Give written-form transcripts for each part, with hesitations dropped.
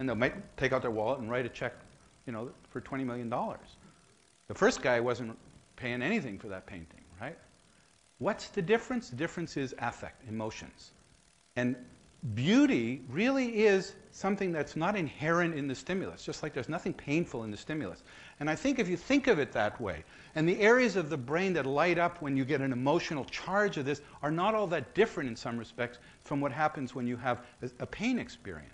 And they might take out their wallet and write a check, for $20 million. The first guy wasn't paying anything for that painting, right? What's the difference? The difference is affect, emotions. And beauty really is something that's not inherent in the stimulus, just like there's nothing painful in the stimulus. And I think if you think of it that way, and the areas of the brain that light up when you get an emotional charge of this are not all that different in some respects from what happens when you have a pain experience.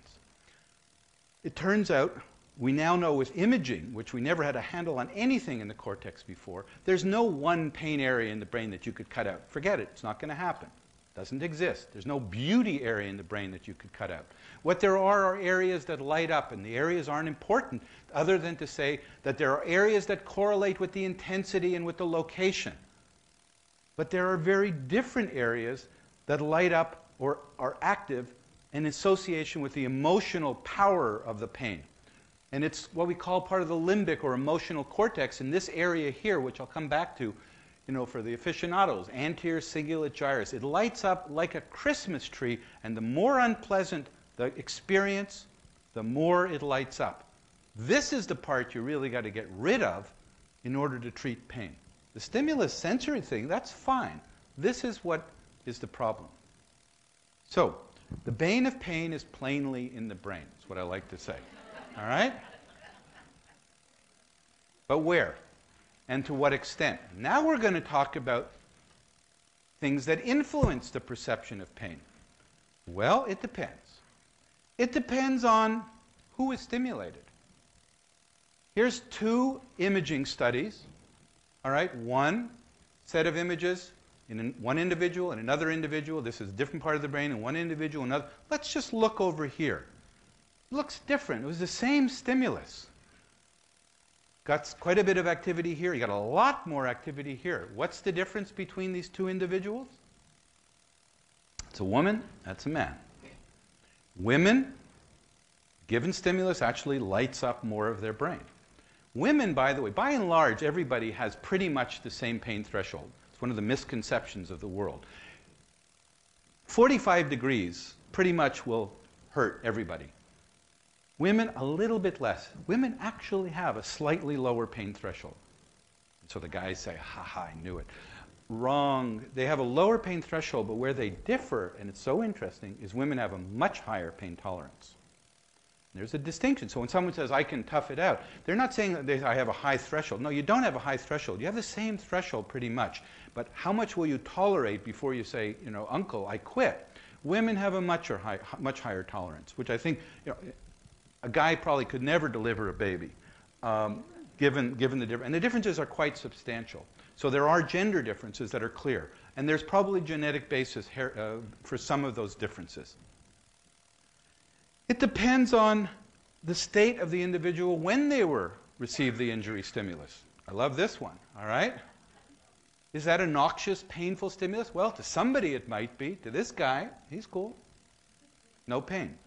It turns out, we now know with imaging, which we never had a handle on anything in the cortex before, there's no one pain area in the brain that you could cut out. Forget it, it's not going to happen. Doesn't exist. There's no beauty area in the brain that you could cut out. What there are areas that light up, and the areas aren't important other than to say that there are areas that correlate with the intensity and with the location. But there are very different areas that light up or are active in association with the emotional power of the pain. And it's what we call part of the limbic or emotional cortex in this area here, which I'll come back to, for the aficionados, anterior cingulate gyrus. It lights up like a Christmas tree, and the more unpleasant the experience, the more it lights up. This is the part you really got to get rid of in order to treat pain. The stimulus sensory thing, that's fine. This is what is the problem. So, the bane of pain is plainly in the brain. That's what I like to say. All right? But where? And to what extent? Now we're going to talk about things that influence the perception of pain. Well, it depends. It depends on who is stimulated. Here's two imaging studies. All right, one set of images in one individual and another individual. This is a different part of the brain in one individual, another. Let's just look over here. It looks different. It was the same stimulus. Got quite a bit of activity here. You got a lot more activity here. What's the difference between these two individuals? It's a woman, that's a man. Women, given stimulus, actually lights up more of their brain. Women, by the way, by and large, everybody has pretty much the same pain threshold. It's one of the misconceptions of the world. 45 degrees pretty much will hurt everybody. Women, a little bit less. Women actually have a slightly lower pain threshold. So the guys say, ha ha, I knew it. Wrong. They have a lower pain threshold, but where they differ, and it's so interesting, is women have a much higher pain tolerance. There's a distinction. So when someone says, I can tough it out, they're not saying that I have a high threshold. No, you don't have a high threshold. You have the same threshold pretty much. But how much will you tolerate before you say, uncle, I quit? Women have a much higher tolerance, which I think, a guy probably could never deliver a baby, given the difference. And the differences are quite substantial. So there are gender differences that are clear. And there's probably genetic basis for some of those differences. It depends on the state of the individual when they received the injury stimulus. I love this one, all right? Is that a noxious, painful stimulus? Well, to somebody it might be. To this guy, he's cool. No pain.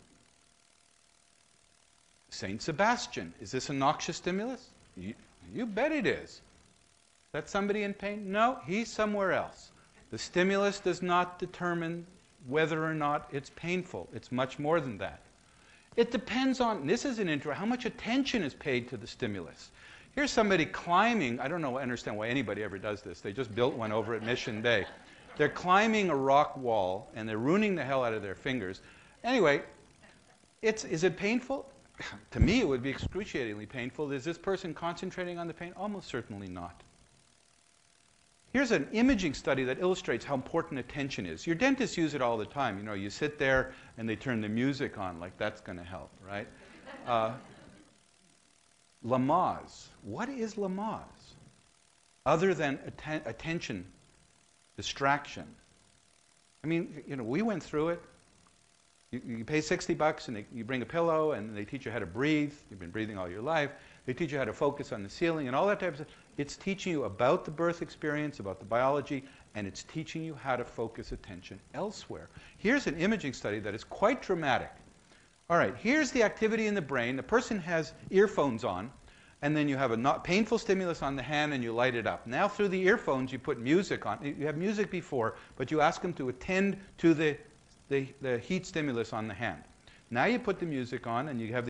Saint Sebastian, is this a noxious stimulus? You bet it is. Is that somebody in pain? No, he's somewhere else. The stimulus does not determine whether or not it's painful. It's much more than that. It depends on, this is an intro, how much attention is paid to the stimulus. Here's somebody climbing, I don't understand why anybody ever does this. They just built one over at Mission Bay. They're climbing a rock wall, and they're ruining the hell out of their fingers. Anyway, is it painful? To me, it would be excruciatingly painful. Is this person concentrating on the pain? Almost certainly not. Here's an imaging study that illustrates how important attention is. Your dentists use it all the time. You sit there and they turn the music on, like that's going to help, right? Lamaze. What is Lamaze? Other than attention, distraction. I mean, we went through it. You pay $60 and you bring a pillow and they teach you how to breathe. You've been breathing all your life. They teach you how to focus on the ceiling and all that type of stuff. It's teaching you about the birth experience, about the biology, and it's teaching you how to focus attention elsewhere. Here's an imaging study that is quite dramatic. All right, here's the activity in the brain. The person has earphones on, and then you have a painful stimulus on the hand and you light it up. Now through the earphones you put music on. You have music before, but you ask them to attend to the heat stimulus on the hand. Now you put the music on and you have